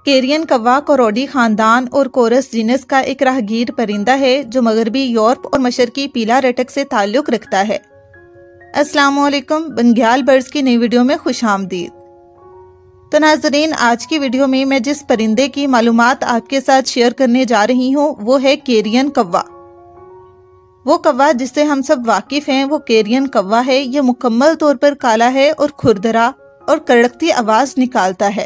Karine کوا کوروڈی خاندان اور کورس جینس کا ایک راہگیر پرندہ ہے جو مغربی یورپ اور مشرقی پیلا رٹک سے تعلق رکھتا ہے۔ السلام علیکم، بنگیال برڈز کی نئی ویڈیو میں خوش آمدید۔ تو ناظرین، آج کی ویڈیو میں جس پرندے کی معلومات آپ کے ساتھ شیئر کرنے جا رہی ہوں وہ ہے کیرین کوا۔ وہ کوا جس سے ہم سب واقف ہیں وہ کیرین کوا ہے۔ یہ مکمل طور پر کالا ہے اور کھردرا اور کڑکتی آواز نکالتا ہے۔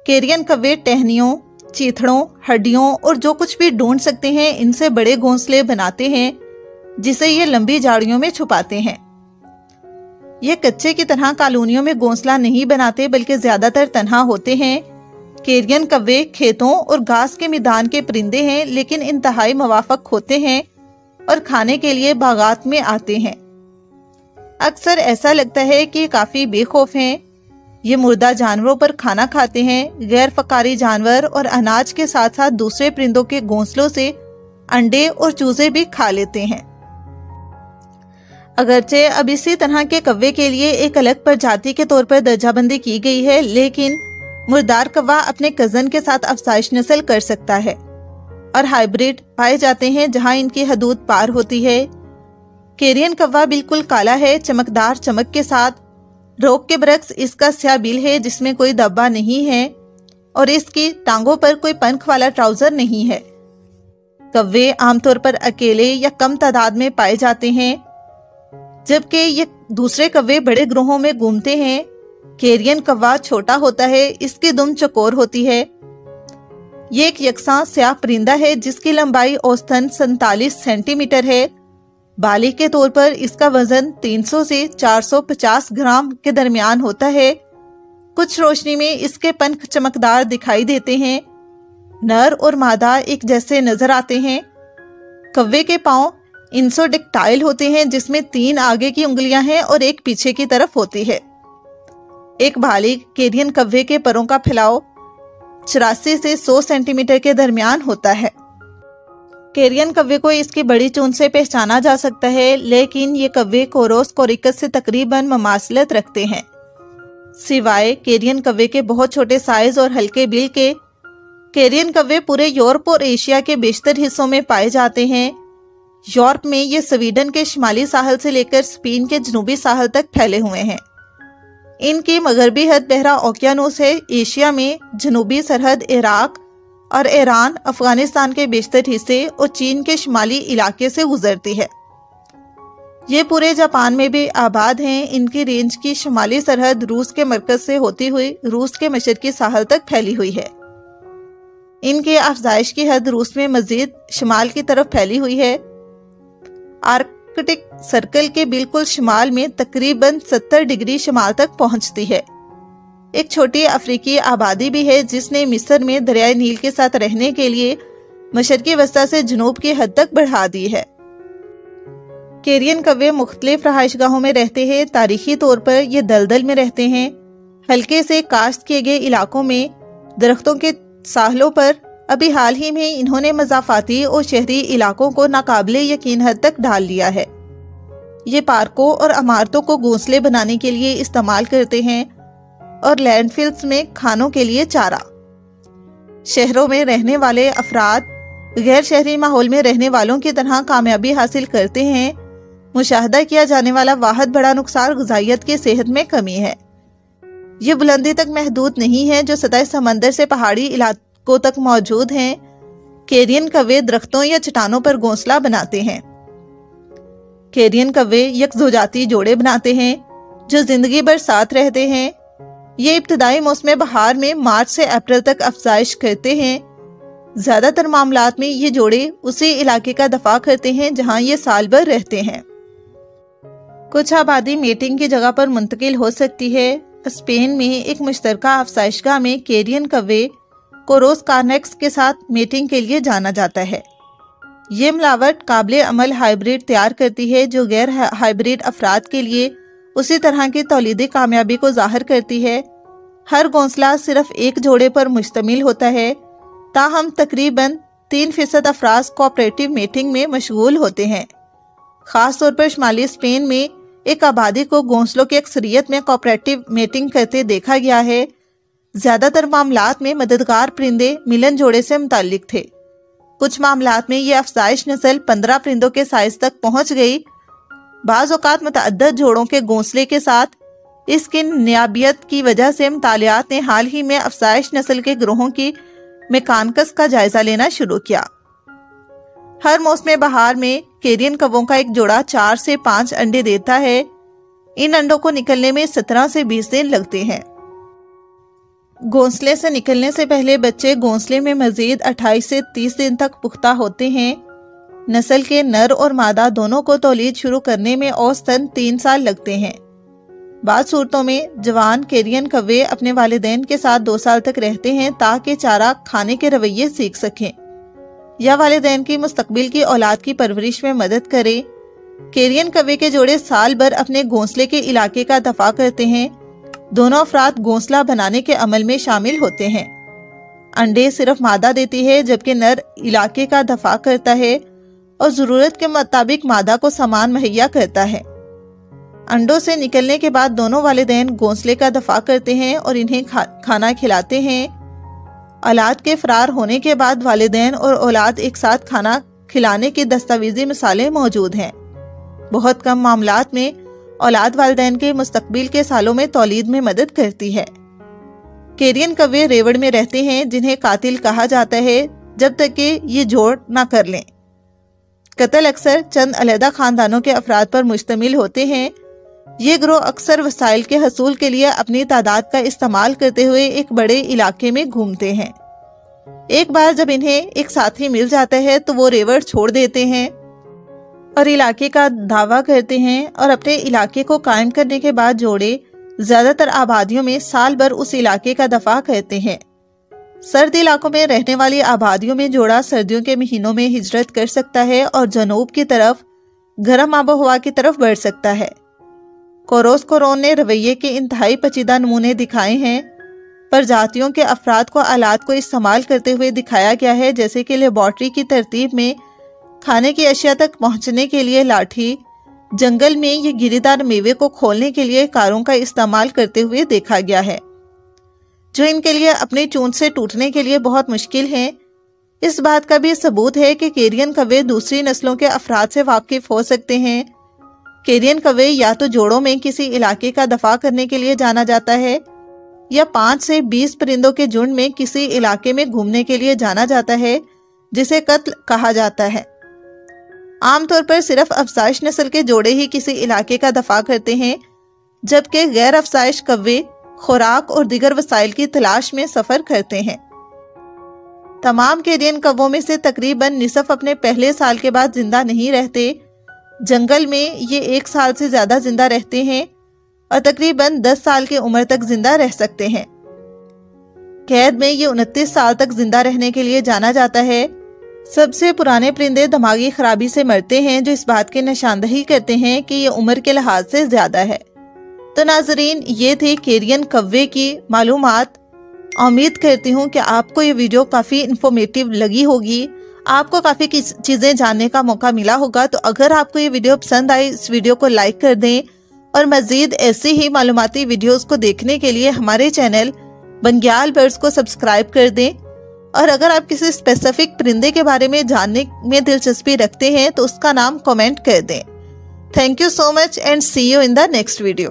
کیرین کوے ٹہنیوں، چیتھڑوں، ہڈیوں اور جو کچھ بھی ڈھونڈ سکتے ہیں ان سے بڑے گھونسلے بناتے ہیں جسے یہ لمبی جھاڑیوں میں چھپاتے ہیں۔ یہ کچے کی طرح کالونیوں میں گھونسلہ نہیں بناتے بلکہ زیادہ تر تنہا ہوتے ہیں۔ کیرین کوے کھیتوں اور گھاس کے میدان کے پرندے ہیں لیکن انتہائی موافق ہوتے ہیں اور کھانے کے لیے باغات میں آتے ہیں۔ اکثر ایسا لگتا ہے کہ کافی بے خوف ہیں۔ یہ مردہ جانوروں پر کھانا کھاتے ہیں۔ غیر فقاری جانور اور اناج کے ساتھ ساتھ دوسرے پرندوں کے گھونسلوں سے انڈے اور چوزے بھی کھا لیتے ہیں۔ اگرچہ اب اسی طرح کے کوے کے لیے ایک الگ پرجاتی کے طور پر درجہ بندی کی گئی ہے، لیکن مردار کوا اپنے کزن کے ساتھ افزائش نسل کر سکتا ہے اور ہائیبرڈ پائے جاتے ہیں جہاں ان کی حدود پار ہوتی ہے۔ کیرین کوا بالکل کالا ہے، چمکدار چمک کے ساتھ۔ روک کے برعکس اس کا سیاہ بل ہے جس میں کوئی دبا نہیں ہے اور اس کی ٹانگوں پر کوئی پنکھ والا ٹراؤزر نہیں ہے۔ کوے عام طور پر اکیلے یا کم تعداد میں پائے جاتے ہیں جبکہ یہ دوسرے کوے بڑے گروہوں میں گھومتے ہیں۔ کیرین کوا چھوٹا ہوتا ہے، اس کی دم چوکور ہوتی ہے۔ یہ ایک یکساں سیاہ پرندہ ہے جس کی لمبائی اوسطاً 47 سینٹی میٹر ہے۔ بالغ کے طور پر اس کا وزن 300 سے 450 گرام کے درمیان ہوتا ہے۔ کچھ روشنی میں اس کے پنکھ چمکدار دکھائی دیتے ہیں۔ نر اور مادہ ایک جیسے نظر آتے ہیں۔ کوے کے پاؤں انسوڈیکٹائل ہوتے ہیں جس میں 3 آگے کی انگلیاں ہیں اور ایک پیچھے کی طرف ہوتی ہے۔ ایک بالغ کیرین کوے کے پروں کا پھیلاؤ 84 سے 100 سینٹی میٹر کے درمیان ہوتا ہے۔ کیرین کوے کو اس کی بڑی چونچ سے پہچانا جا سکتا ہے، لیکن یہ کوے کوروس کوریکس سے تقریباً مماثلت رکھتے ہیں۔ سوائے کیرین کوے کے بہت چھوٹے سائز اور ہلکے بل کے، کیرین کوے پورے یورپ اور ایشیا کے بیشتر حصوں میں پائے جاتے ہیں۔ یورپ میں یہ سویڈن کے شمالی ساحل سے لے کر اسپین کے جنوبی ساحل تک پھیلے ہوئے ہیں۔ ان کی مغربی حد بحیرہ اوقیانوس ہے۔ ایشیا میں جنوبی سرحد عراق اور ایران، افغانستان کے بیشتر حصے اور چین کے شمالی علاقے سے گزرتی ہے۔ یہ پورے جاپان میں بھی آباد ہیں۔ ان کی رینج کی شمالی سرحد روس کے مرکز سے ہوتی ہوئی روس کے مشرقی ساحل تک پھیلی ہوئی ہے۔ ان کے افزائش کی حد روس میں مزید شمال کی طرف پھیلی ہوئی ہے۔ آرکٹک سرکل کے بالکل شمال میں تقریباً 70 ڈگری شمال تک پہنچتی ہے۔ ایک چھوٹی افریقی آبادی بھی ہے جس نے مصر میں دریائے نیل کے ساتھ رہنے کے لیے مشرقی وسطی سے جنوب کی حد تک بڑھا دی ہے۔ کیرین کوے مختلف رہائش گاہوں میں رہتے ہیں۔ تاریخی طور پر یہ دلدل میں رہتے ہیں، ہلکے سے کاشت کیے گئے علاقوں میں، درختوں کے ساحلوں پر۔ ابھی حال ہی میں انہوں نے مضافاتی اور شہری علاقوں کو ناقابل یقین حد تک ڈھال لیا ہے۔ یہ پارکوں اور عمارتوں کو گھونسلے بنانے کے لیے استعمال کرتے ہیں اور لینڈ فلز میں کھانوں کے لیے چارہ۔ شہروں میں رہنے والے افراد غیر شہری ماحول میں رہنے والوں کی طرح کامیابی حاصل کرتے ہیں۔ مشاہدہ کیا جانے والا واحد بڑا نقصان غذائیت کی صحت میں کمی ہے۔ یہ بلندی تک محدود نہیں ہے جو سطح سمندر سے پہاڑی علاقوں تک موجود ہیں۔ کیرین کوے درختوں یا چٹانوں پر گھونسلہ بناتے ہیں۔ کیرین کوے یک زوجاتی جوڑے بناتے ہیں جو زندگی بھر ساتھ رہتے ہیں۔ یہ ابتدائی موسم بہار میں مارچ سے اپریل تک افزائش کرتے ہیں۔ زیادہ تر معاملات میں یہ جوڑے اسی علاقے کا دفاع کرتے ہیں جہاں یہ سال بھر رہتے ہیں۔ کچھ آبادی میٹنگ کی جگہ پر منتقل ہو سکتی ہے۔ اسپین میں ایک مشترکہ افزائش گاہ میں کیرین کوے کوروس کارنیکس کے ساتھ میٹنگ کے لیے جانا جاتا ہے۔ یہ ملاوٹ قابل عمل ہائیبرڈ تیار کرتی ہے جو غیر ہائیبرڈ افراد کے لیے اسی طرح کی تولیدی کامیابی کو ظاہر کرتی ہے۔ ہر گھونسلہ صرف ایک جوڑے پر مشتمل ہوتا ہے، تاہم تقریباً 3% افراد کوآپریٹو میٹنگ میں مشغول ہوتے ہیں۔ خاص طور پر شمالی اسپین میں ایک آبادی کو گھونسلوں کی اکثریت میں کوآپریٹو میٹنگ کرتے دیکھا گیا ہے۔ زیادہ تر معاملات میں مددگار پرندے ملن جوڑے سے متعلق تھے۔ کچھ معاملات میں یہ افزائش نسل 15 پرندوں کے سائز تک پہنچ گئی۔ بعض اوقات متعدد جوڑوں کے گھونسلے کے ساتھ اس کی نیابیت کی وجہ سے مطالعات نے حال ہی میں افزائش نسل کے گروہوں کی میکانکس کا جائزہ لینا شروع کیا۔ ہر موسم بہار میں کیرین کووں کا ایک جوڑا 4 سے 5 انڈے دیتا ہے۔ ان انڈوں کو نکلنے میں 17 سے 20 دن لگتے ہیں۔ گھونسلے سے نکلنے سے پہلے بچے گھونسلے میں مزید 28 سے 30 دن تک پختہ ہوتے ہیں۔ نسل کے نر اور مادہ دونوں کو تولید شروع کرنے میں اوسطاً 3 سال لگتے ہیں۔ بعض صورتوں میں جوان کیرین کوے اپنے والدین کے ساتھ 2 سال تک رہتے ہیں تاکہ چارہ کھانے کے رویے سیکھ سکیں یا والدین کی مستقبل کی اولاد کی پرورش میں مدد کریں۔ کیرین کوے کے جوڑے سال بھر اپنے گھونسلے کے علاقے کا دفاع کرتے ہیں۔ دونوں افراد گھونسلہ بنانے کے عمل میں شامل ہوتے ہیں۔ انڈے صرف مادہ دیتی ہے جبکہ نر علاقے کا دفاع کرتا ہے اور ضرورت کے مطابق مادہ کو سامان مہیا کرتا ہے۔ انڈوں سے نکلنے کے بعد دونوں والدین گھونسلے کا دفاع کرتے ہیں اور انہیں کھانا کھلاتے ہیں۔ اولاد کے فرار ہونے کے بعد والدین اور اولاد ایک ساتھ کھانا کھلانے کی دستاویزی مثالیں موجود ہیں۔ بہت کم معاملات میں اولاد والدین کے مستقبل کے سالوں میں تولید میں مدد کرتی ہے۔ کیرین کوے ریوڑ میں رہتے ہیں جنہیں قاتل کہا جاتا ہے جب تک کہ یہ جوڑ نہ کر لیں۔ قتل اکثر چند علیحدہ خاندانوں کے افراد پر مشتمل ہوتے ہیں۔ یہ گروہ اکثر وسائل کے حصول کے لیے اپنی تعداد کا استعمال کرتے ہوئے ایک بڑے علاقے میں گھومتے ہیں۔ ایک بار جب انہیں ایک ساتھی مل جاتا ہے تو وہ ریوڑ چھوڑ دیتے ہیں اور علاقے کا دعویٰ کرتے ہیں، اور اپنے علاقے کو قائم کرنے کے بعد جوڑے زیادہ تر آبادیوں میں سال بھر اس علاقے کا دفاع کرتے ہیں۔ سرد علاقوں میں رہنے والی آبادیوں میں جوڑا سردیوں کے مہینوں میں ہجرت کر سکتا ہے اور جنوب کی طرف گرم آب و ہوا کی طرف بڑھ سکتا ہے۔ کوروس نے رویے کے انتہائی پیچیدہ نمونے دکھائے ہیں۔ پرجاتیوں کے افراد کو آلات کو استعمال کرتے ہوئے دکھایا گیا ہے، جیسے کہ لیبارٹری کی ترتیب میں کھانے کی اشیاء تک پہنچنے کے لیے لاٹھی، جنگل میں یہ گری دار میوے کو کھولنے کے لیے کاروں کا استعمال کرتے ہوئے دیکھا گیا ہے، جو ان کے لیے اپنی چونچ سے ٹوٹنے کے لیے بہت مشکل ہیں۔ اس بات کا بھی ثبوت ہے کہ کیرین کوے دوسری نسلوں کے افراد سے واقف ہو سکتے ہیں۔ کیرین کوے یا تو جوڑوں میں کسی علاقے کا دفاع کرنے کے لیے جانا جاتا ہے یا 5 سے 20 پرندوں کے جھنڈ میں کسی علاقے میں گھومنے کے لیے جانا جاتا ہے جسے قتل کہا جاتا ہے۔ عام طور پر صرف افزائش نسل کے جوڑے ہی کسی علاقے کا دفاع کرتے ہیں، جبکہ غیر افزائش کوے خوراک اور دیگر وسائل کی تلاش میں سفر کرتے ہیں۔ تمام کیرین کووں میں سے تقریباً نصف اپنے پہلے سال کے بعد زندہ نہیں رہتے۔ جنگل میں یہ 1 سال سے زیادہ زندہ رہتے ہیں اور تقریباً 10 سال کی عمر تک زندہ رہ سکتے ہیں۔ قید میں یہ 29 سال تک زندہ رہنے کے لیے جانا جاتا ہے۔ سب سے پرانے پرندے دماغی خرابی سے مرتے ہیں، جو اس بات کی نشاندہی کرتے ہیں کہ یہ عمر کے لحاظ سے زیادہ ہے۔ تو ناظرین، یہ تھی کیرین کوے کی معلومات۔ امید کرتی ہوں کہ آپ کو یہ ویڈیو کافی انفارمیٹیو لگی ہوگی، آپ کو کافی چیزیں جاننے کا موقع ملا ہوگا۔ تو اگر آپ کو یہ ویڈیو پسند آئی، اس ویڈیو کو لائک کر دیں اور مزید ایسی ہی معلوماتی ویڈیوز کو دیکھنے کے لیے ہمارے چینل بنگیال برڈز کو سبسکرائب کر دیں۔ اور اگر آپ کسی اسپیسیفک پرندے کے بارے میں جاننے میں دلچسپی رکھتے ہیں تو اس کا نام کمنٹ کر دیں۔ Thank you so much and see you in the next video.